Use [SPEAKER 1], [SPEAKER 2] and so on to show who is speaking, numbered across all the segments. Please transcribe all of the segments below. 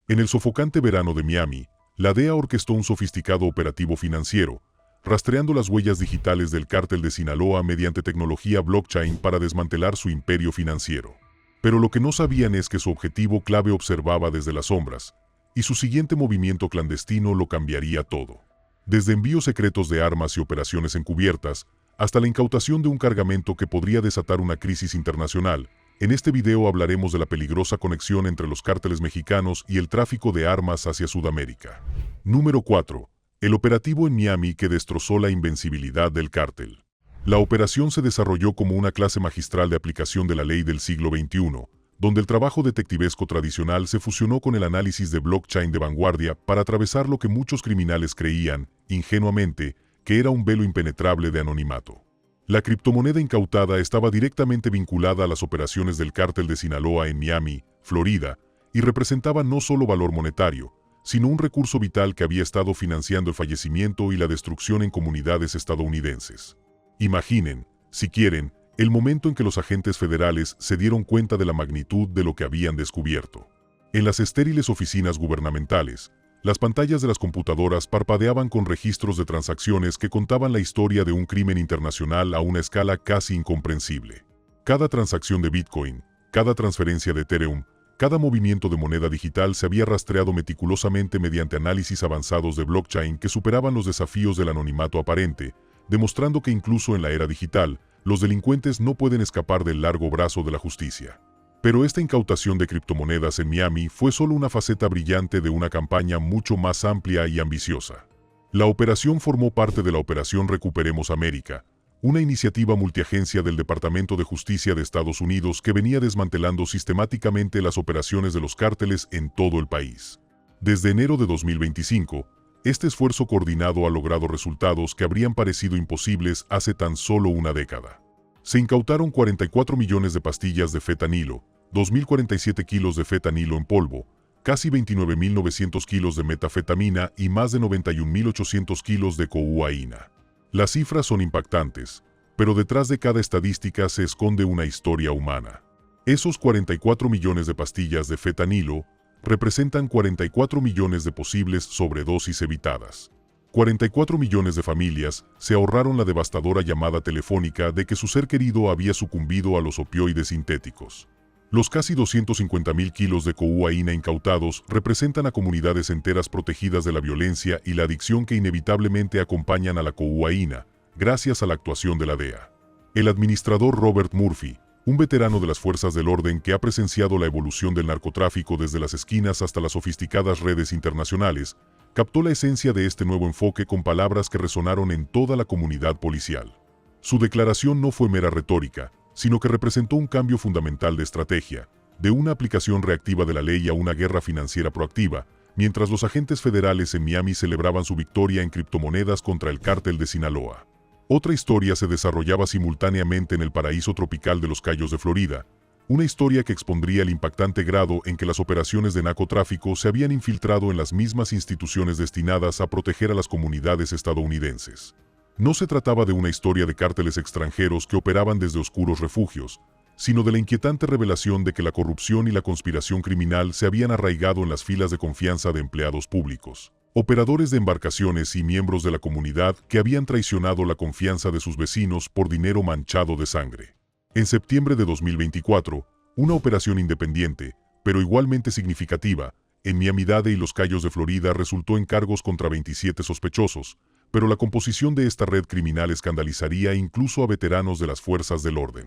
[SPEAKER 1] En el sofocante verano de Miami, la DEA orquestó un sofisticado operativo financiero, rastreando las huellas digitales del cártel de Sinaloa mediante tecnología blockchain para desmantelar su imperio financiero. Pero lo que no sabían es que su objetivo clave observaba desde las sombras, y su siguiente movimiento clandestino lo cambiaría todo. Desde envíos secretos de armas y operaciones encubiertas, hasta la incautación de un cargamento que podría desatar una crisis internacional, en este video hablaremos de la peligrosa conexión entre los cárteles mexicanos y el tráfico de armas hacia Sudamérica. Número 4. El operativo en Miami que destrozó la invencibilidad del cártel. La operación se desarrolló como una clase magistral de aplicación de la ley del siglo XXI, donde el trabajo detectivesco tradicional se fusionó con el análisis de blockchain de vanguardia para atravesar lo que muchos criminales creían, ingenuamente, que era un velo impenetrable de anonimato. La criptomoneda incautada estaba directamente vinculada a las operaciones del cártel de Sinaloa en Miami, Florida, y representaba no solo valor monetario, sino un recurso vital que había estado financiando el fallecimiento y la destrucción en comunidades estadounidenses. Imaginen, si quieren, el momento en que los agentes federales se dieron cuenta de la magnitud de lo que habían descubierto. En las estériles oficinas gubernamentales, las pantallas de las computadoras parpadeaban con registros de transacciones que contaban la historia de un crimen internacional a una escala casi incomprensible. Cada transacción de Bitcoin, cada transferencia de Ethereum, cada movimiento de moneda digital se había rastreado meticulosamente mediante análisis avanzados de blockchain que superaban los desafíos del anonimato aparente, demostrando que incluso en la era digital, los delincuentes no pueden escapar del largo brazo de la justicia. Pero esta incautación de criptomonedas en Miami fue solo una faceta brillante de una campaña mucho más amplia y ambiciosa. La operación formó parte de la Operación Recuperemos América, una iniciativa multiagencia del Departamento de Justicia de Estados Unidos que venía desmantelando sistemáticamente las operaciones de los cárteles en todo el país. Desde enero de 2025, este esfuerzo coordinado ha logrado resultados que habrían parecido imposibles hace tan solo una década. Se incautaron 44 millones de pastillas de fentanilo, 2.047 kilos de fentanilo en polvo, casi 29.900 kilos de metafetamina y más de 91.800 kilos de cocaína. Las cifras son impactantes, pero detrás de cada estadística se esconde una historia humana. Esos 44 millones de pastillas de fentanilo representan 44 millones de posibles sobredosis evitadas. 44 millones de familias se ahorraron la devastadora llamada telefónica de que su ser querido había sucumbido a los opioides sintéticos. Los casi 250.000 kilos de cocaína incautados representan a comunidades enteras protegidas de la violencia y la adicción que inevitablemente acompañan a la cocaína, gracias a la actuación de la DEA. El administrador Robert Murphy, un veterano de las fuerzas del orden que ha presenciado la evolución del narcotráfico desde las esquinas hasta las sofisticadas redes internacionales, captó la esencia de este nuevo enfoque con palabras que resonaron en toda la comunidad policial. Su declaración no fue mera retórica, sino que representó un cambio fundamental de estrategia, de una aplicación reactiva de la ley a una guerra financiera proactiva, mientras los agentes federales en Miami celebraban su victoria en criptomonedas contra el cártel de Sinaloa. Otra historia se desarrollaba simultáneamente en el paraíso tropical de los Cayos de Florida, una historia que expondría el impactante grado en que las operaciones de narcotráfico se habían infiltrado en las mismas instituciones destinadas a proteger a las comunidades estadounidenses. No se trataba de una historia de cárteles extranjeros que operaban desde oscuros refugios, sino de la inquietante revelación de que la corrupción y la conspiración criminal se habían arraigado en las filas de confianza de empleados públicos, operadores de embarcaciones y miembros de la comunidad que habían traicionado la confianza de sus vecinos por dinero manchado de sangre. En septiembre de 2024, una operación independiente, pero igualmente significativa, en Miami-Dade y los Cayos de Florida resultó en cargos contra 27 sospechosos, pero la composición de esta red criminal escandalizaría incluso a veteranos de las fuerzas del orden.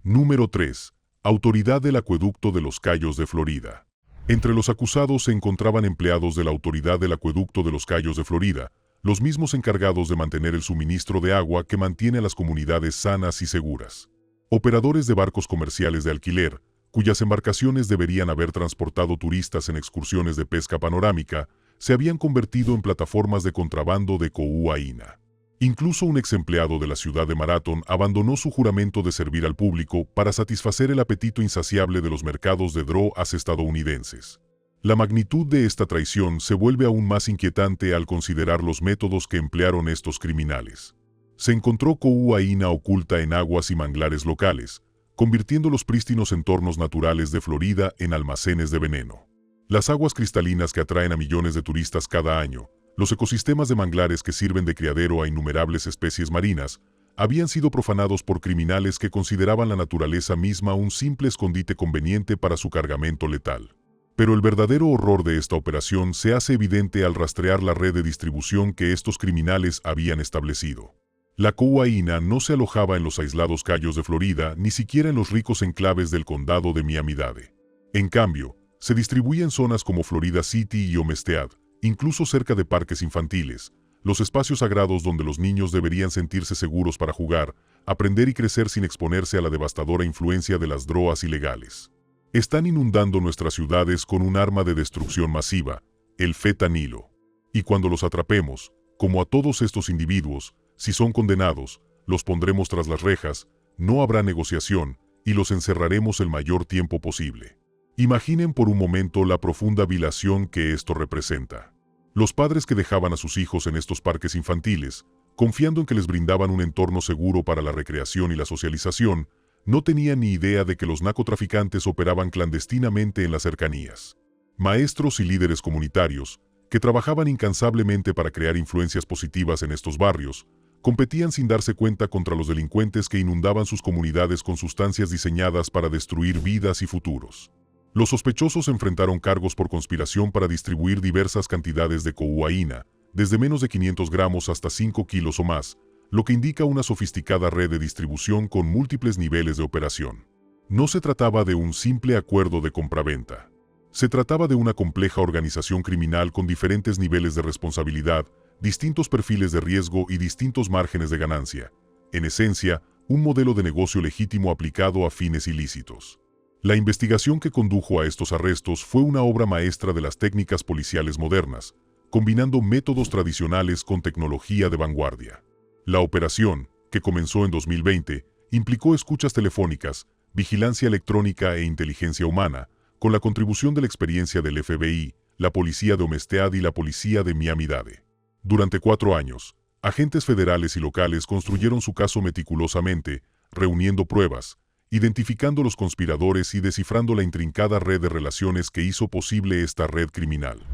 [SPEAKER 1] Número 3. Autoridad del Acueducto de los Cayos de Florida. Entre los acusados se encontraban empleados de la Autoridad del Acueducto de los Cayos de Florida, los mismos encargados de mantener el suministro de agua que mantiene a las comunidades sanas y seguras. Operadores de barcos comerciales de alquiler, cuyas embarcaciones deberían haber transportado turistas en excursiones de pesca panorámica, se habían convertido en plataformas de contrabando de cocaína. Incluso un ex empleado de la ciudad de Marathon abandonó su juramento de servir al público para satisfacer el apetito insaciable de los mercados de drogas estadounidenses. La magnitud de esta traición se vuelve aún más inquietante al considerar los métodos que emplearon estos criminales. Se encontró cocaína oculta en aguas y manglares locales, convirtiendo los prístinos entornos naturales de Florida en almacenes de veneno. Las aguas cristalinas que atraen a millones de turistas cada año, los ecosistemas de manglares que sirven de criadero a innumerables especies marinas, habían sido profanados por criminales que consideraban la naturaleza misma un simple escondite conveniente para su cargamento letal. Pero el verdadero horror de esta operación se hace evidente al rastrear la red de distribución que estos criminales habían establecido. La cocaína no se alojaba en los aislados cayos de Florida, ni siquiera en los ricos enclaves del condado de Miami-Dade. En cambio, se distribuía en zonas como Florida City y Homestead, incluso cerca de parques infantiles, los espacios sagrados donde los niños deberían sentirse seguros para jugar, aprender y crecer sin exponerse a la devastadora influencia de las drogas ilegales. Están inundando nuestras ciudades con un arma de destrucción masiva, el fentanilo. Y cuando los atrapemos, como a todos estos individuos, si son condenados, los pondremos tras las rejas, no habrá negociación, y los encerraremos el mayor tiempo posible. Imaginen por un momento la profunda violación que esto representa. Los padres que dejaban a sus hijos en estos parques infantiles, confiando en que les brindaban un entorno seguro para la recreación y la socialización, no tenían ni idea de que los narcotraficantes operaban clandestinamente en las cercanías. Maestros y líderes comunitarios, que trabajaban incansablemente para crear influencias positivas en estos barrios, competían sin darse cuenta contra los delincuentes que inundaban sus comunidades con sustancias diseñadas para destruir vidas y futuros. Los sospechosos enfrentaron cargos por conspiración para distribuir diversas cantidades de cocaína, desde menos de 500 gramos hasta 5 kilos o más, lo que indica una sofisticada red de distribución con múltiples niveles de operación. No se trataba de un simple acuerdo de compraventa. Se trataba de una compleja organización criminal con diferentes niveles de responsabilidad, distintos perfiles de riesgo y distintos márgenes de ganancia. En esencia, un modelo de negocio legítimo aplicado a fines ilícitos. La investigación que condujo a estos arrestos fue una obra maestra de las técnicas policiales modernas, combinando métodos tradicionales con tecnología de vanguardia. La operación, que comenzó en 2020, implicó escuchas telefónicas, vigilancia electrónica e inteligencia humana, con la contribución de la experiencia del FBI, la policía de Homestead y la policía de Miami-Dade. Durante 4 años, agentes federales y locales construyeron su caso meticulosamente, reuniendo pruebas, identificando los conspiradores y descifrando la intrincada red de relaciones que hizo posible esta red criminal.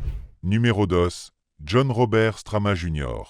[SPEAKER 2] Número 2. John Robert Strama Jr.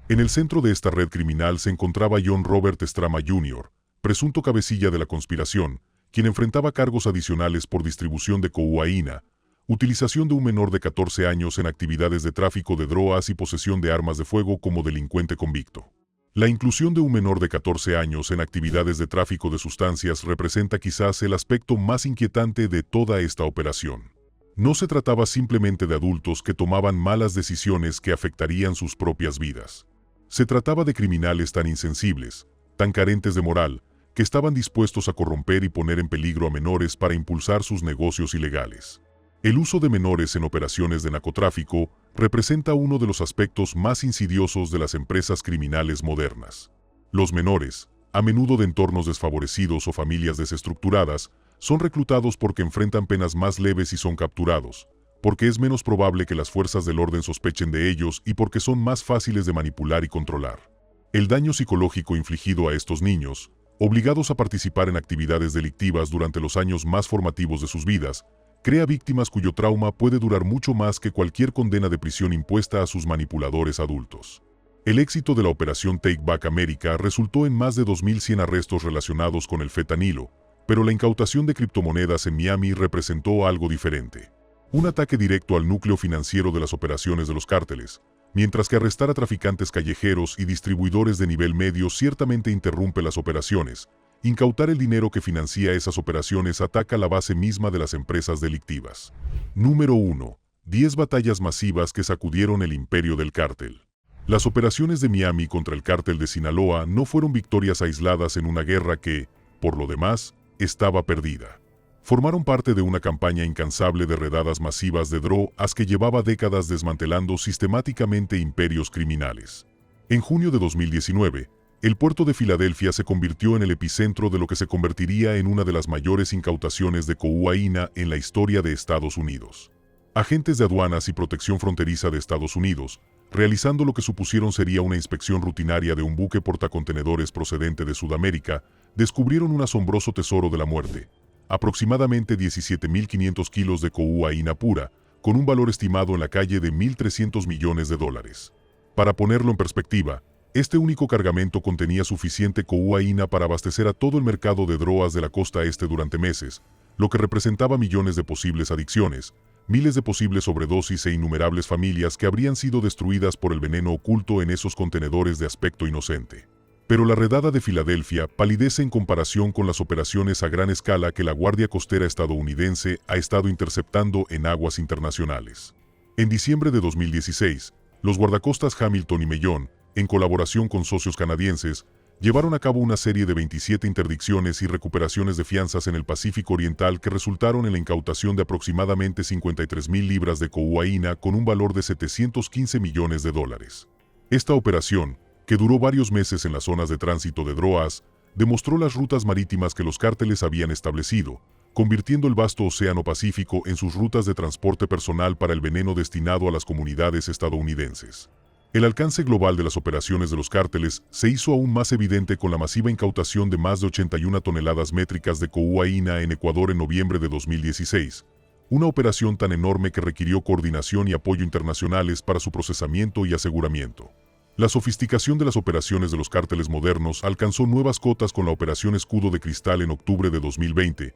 [SPEAKER 1] En el centro de esta red criminal se encontraba John Robert Strama Jr., presunto cabecilla de la conspiración, quien enfrentaba cargos adicionales por distribución de cocaína, utilización de un menor de 14 años en actividades de tráfico de drogas y posesión de armas de fuego como delincuente convicto. La inclusión de un menor de 14 años en actividades de tráfico de sustancias representa quizás el aspecto más inquietante de toda esta operación. No se trataba simplemente de adultos que tomaban malas decisiones que afectarían sus propias vidas. Se trataba de criminales tan insensibles, tan carentes de moral, que estaban dispuestos a corromper y poner en peligro a menores para impulsar sus negocios ilegales. El uso de menores en operaciones de narcotráfico representa uno de los aspectos más insidiosos de las empresas criminales modernas. Los menores, a menudo de entornos desfavorecidos o familias desestructuradas, son reclutados porque enfrentan penas más leves y son capturados, porque es menos probable que las fuerzas del orden sospechen de ellos y porque son más fáciles de manipular y controlar. El daño psicológico infligido a estos niños, obligados a participar en actividades delictivas durante los años más formativos de sus vidas, crea víctimas cuyo trauma puede durar mucho más que cualquier condena de prisión impuesta a sus manipuladores adultos. El éxito de la operación Take Back America resultó en más de 2.100 arrestos relacionados con el fentanilo, pero la incautación de criptomonedas en Miami representó algo diferente. Un ataque directo al núcleo financiero de las operaciones de los cárteles, mientras que arrestar a traficantes callejeros y distribuidores de nivel medio ciertamente interrumpe las operaciones. Incautar el dinero que financia esas operaciones ataca la base misma de las empresas delictivas. Número 1. 10 batallas masivas que sacudieron el imperio del cártel. Las operaciones de Miami contra el cártel de Sinaloa no fueron victorias aisladas en una guerra que, por lo demás, estaba perdida. Formaron parte de una campaña incansable de redadas masivas de drogas que llevaba décadas desmantelando sistemáticamente imperios criminales. En junio de 2019, el puerto de Filadelfia se convirtió en el epicentro de lo que se convertiría en una de las mayores incautaciones de cocaína en la historia de Estados Unidos. Agentes de aduanas y protección fronteriza de Estados Unidos, realizando lo que supusieron sería una inspección rutinaria de un buque portacontenedores procedente de Sudamérica, descubrieron un asombroso tesoro de la muerte, aproximadamente 17.500 kilos de cocaína pura, con un valor estimado en la calle de 1.300 millones de dólares. Para ponerlo en perspectiva, este único cargamento contenía suficiente cocaína para abastecer a todo el mercado de drogas de la costa este durante meses, lo que representaba millones de posibles adicciones, miles de posibles sobredosis e innumerables familias que habrían sido destruidas por el veneno oculto en esos contenedores de aspecto inocente. Pero la redada de Filadelfia palidece en comparación con las operaciones a gran escala que la Guardia Costera estadounidense ha estado interceptando en aguas internacionales. En diciembre de 2016, los guardacostas Hamilton y Mellon, en colaboración con socios canadienses, llevaron a cabo una serie de 27 interdicciones y recuperaciones de fianzas en el Pacífico Oriental que resultaron en la incautación de aproximadamente 53,000 libras de cocaína con un valor de 715 millones de dólares. Esta operación, que duró varios meses en las zonas de tránsito de drogas, demostró las rutas marítimas que los cárteles habían establecido, convirtiendo el vasto Océano Pacífico en sus rutas de transporte personal para el veneno destinado a las comunidades estadounidenses. El alcance global de las operaciones de los cárteles se hizo aún más evidente con la masiva incautación de más de 81 toneladas métricas de cocaína en Ecuador en noviembre de 2016, una operación tan enorme que requirió coordinación y apoyo internacionales para su procesamiento y aseguramiento. La sofisticación de las operaciones de los cárteles modernos alcanzó nuevas cotas con la Operación Escudo de Cristal en octubre de 2020,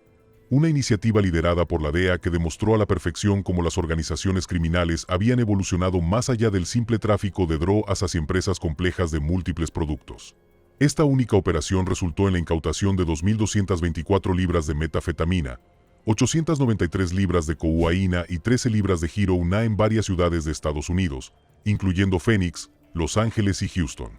[SPEAKER 1] una iniciativa liderada por la DEA que demostró a la perfección cómo las organizaciones criminales habían evolucionado más allá del simple tráfico de drogas hacia empresas complejas de múltiples productos. Esta única operación resultó en la incautación de 2.224 libras de metafetamina, 893 libras de cocaína y 13 libras de heroína en varias ciudades de Estados Unidos, incluyendo Phoenix, Los Ángeles y Houston.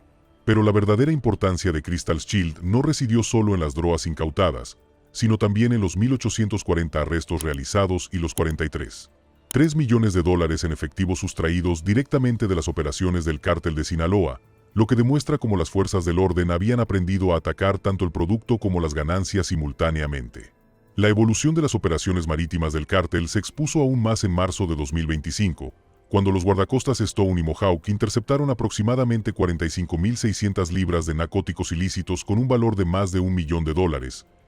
[SPEAKER 1] Pero la verdadera importancia de Crystal Shield no residió solo en las drogas incautadas, sino también en los 1.840 arrestos realizados y los 43,3 millones de dólares en efectivo sustraídos directamente de las operaciones del cártel de Sinaloa, lo que demuestra cómo las fuerzas del orden habían aprendido a atacar tanto el producto como las ganancias simultáneamente. La evolución de las operaciones marítimas del cártel se expuso aún más en marzo de 2025, cuando los guardacostas Stone y Mohawk interceptaron aproximadamente 45.600 libras de narcóticos ilícitos con un valor de más de $1 millón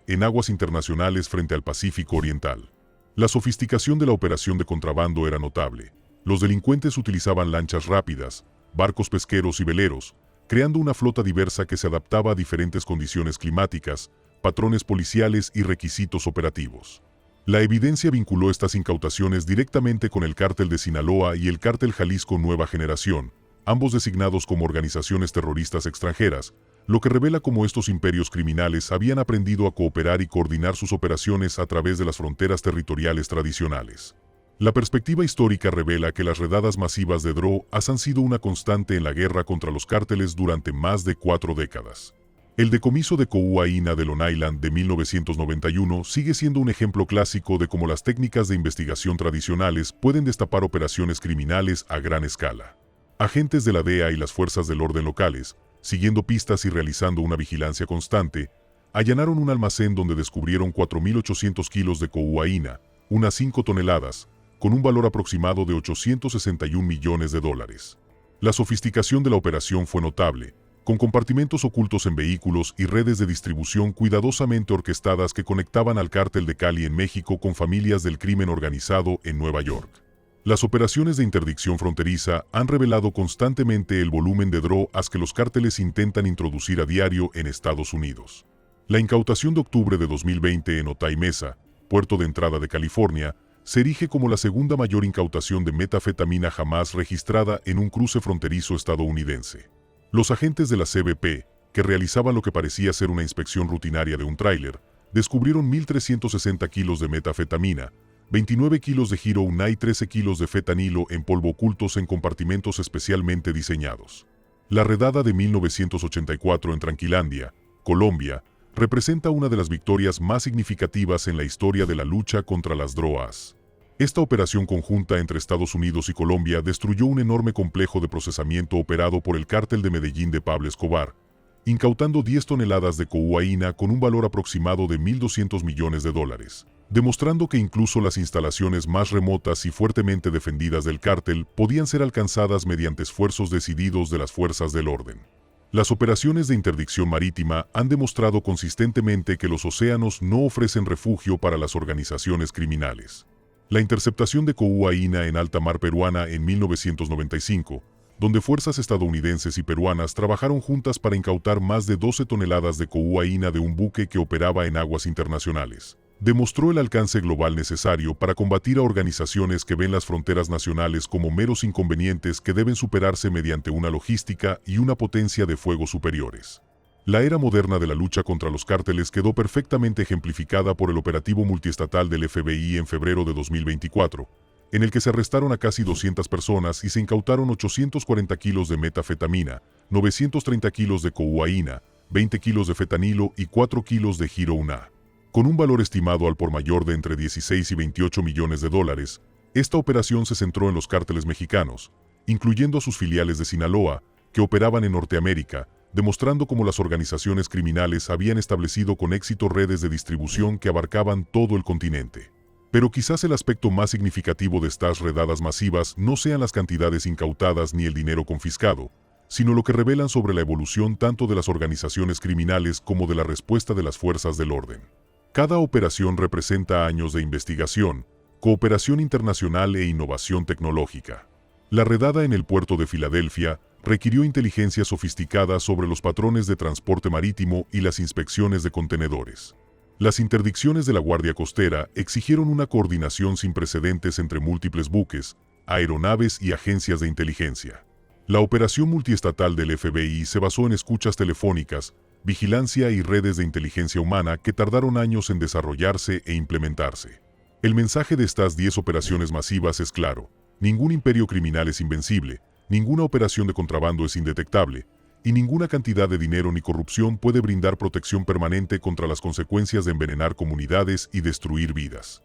[SPEAKER 1] en aguas internacionales frente al Pacífico Oriental. La sofisticación de la operación de contrabando era notable. Los delincuentes utilizaban lanchas rápidas, barcos pesqueros y veleros, creando una flota diversa que se adaptaba a diferentes condiciones climáticas, patrones policiales y requisitos operativos. La evidencia vinculó estas incautaciones directamente con el cártel de Sinaloa y el cártel Jalisco Nueva Generación, ambos designados como organizaciones terroristas extranjeras, lo que revela cómo estos imperios criminales habían aprendido a cooperar y coordinar sus operaciones a través de las fronteras territoriales tradicionales. La perspectiva histórica revela que las redadas masivas de drogas han sido una constante en la guerra contra los cárteles durante más de 4 décadas. El decomiso de cocaína de Long Island de 1991 sigue siendo un ejemplo clásico de cómo las técnicas de investigación tradicionales pueden destapar operaciones criminales a gran escala. Agentes de la DEA y las fuerzas del orden locales, siguiendo pistas y realizando una vigilancia constante, allanaron un almacén donde descubrieron 4.800 kilos de cocaína, unas 5 toneladas, con un valor aproximado de 861 millones de dólares. La sofisticación de la operación fue notable, con compartimentos ocultos en vehículos y redes de distribución cuidadosamente orquestadas que conectaban al cártel de Cali en México con familias del crimen organizado en Nueva York. Las operaciones de interdicción fronteriza han revelado constantemente el volumen de drogas que los cárteles intentan introducir a diario en Estados Unidos. La incautación de octubre de 2020 en Otay Mesa, puerto de entrada de California, se erige como la segunda mayor incautación de metafetamina jamás registrada en un cruce fronterizo estadounidense. Los agentes de la CBP, que realizaban lo que parecía ser una inspección rutinaria de un tráiler, descubrieron 1.360 kilos de metafetamina, 29 kilos de heroína y 13 kilos de fentanilo en polvo ocultos en compartimentos especialmente diseñados. La redada de 1984 en Tranquilandia, Colombia, representa una de las victorias más significativas en la historia de la lucha contra las drogas. Esta operación conjunta entre Estados Unidos y Colombia destruyó un enorme complejo de procesamiento operado por el cártel de Medellín de Pablo Escobar, incautando 10 toneladas de cocaína con un valor aproximado de $1.200 millones, demostrando que incluso las instalaciones más remotas y fuertemente defendidas del cártel podían ser alcanzadas mediante esfuerzos decididos de las fuerzas del orden. Las operaciones de interdicción marítima han demostrado consistentemente que los océanos no ofrecen refugio para las organizaciones criminales. La interceptación de cocaína en alta mar peruana en 1995, donde fuerzas estadounidenses y peruanas trabajaron juntas para incautar más de 12 toneladas de cocaína de un buque que operaba en aguas internacionales, demostró el alcance global necesario para combatir a organizaciones que ven las fronteras nacionales como meros inconvenientes que deben superarse mediante una logística y una potencia de fuego superiores. La era moderna de la lucha contra los cárteles quedó perfectamente ejemplificada por el operativo multiestatal del FBI en febrero de 2024, en el que se arrestaron a casi 200 personas y se incautaron 840 kilos de metafetamina, 930 kilos de cocaína, 20 kilos de fentanilo y 4 kilos de heroína. Con un valor estimado al por mayor de entre 16 y 28 millones de dólares, esta operación se centró en los cárteles mexicanos, incluyendo a sus filiales de Sinaloa, que operaban en Norteamérica, demostrando cómo las organizaciones criminales habían establecido con éxito redes de distribución que abarcaban todo el continente. Pero quizás el aspecto más significativo de estas redadas masivas no sean las cantidades incautadas ni el dinero confiscado, sino lo que revelan sobre la evolución tanto de las organizaciones criminales como de la respuesta de las fuerzas del orden. Cada operación representa años de investigación, cooperación internacional e innovación tecnológica. La redada en el puerto de Filadelfia requirió inteligencia sofisticada sobre los patrones de transporte marítimo y las inspecciones de contenedores. Las interdicciones de la Guardia Costera exigieron una coordinación sin precedentes entre múltiples buques, aeronaves y agencias de inteligencia. La operación multiestatal del FBI se basó en escuchas telefónicas, vigilancia y redes de inteligencia humana que tardaron años en desarrollarse e implementarse. El mensaje de estas 10 operaciones masivas es claro: ningún imperio criminal es invencible, ninguna operación de contrabando es indetectable, y ninguna cantidad de dinero ni corrupción puede brindar protección permanente contra las consecuencias de envenenar comunidades y destruir vidas.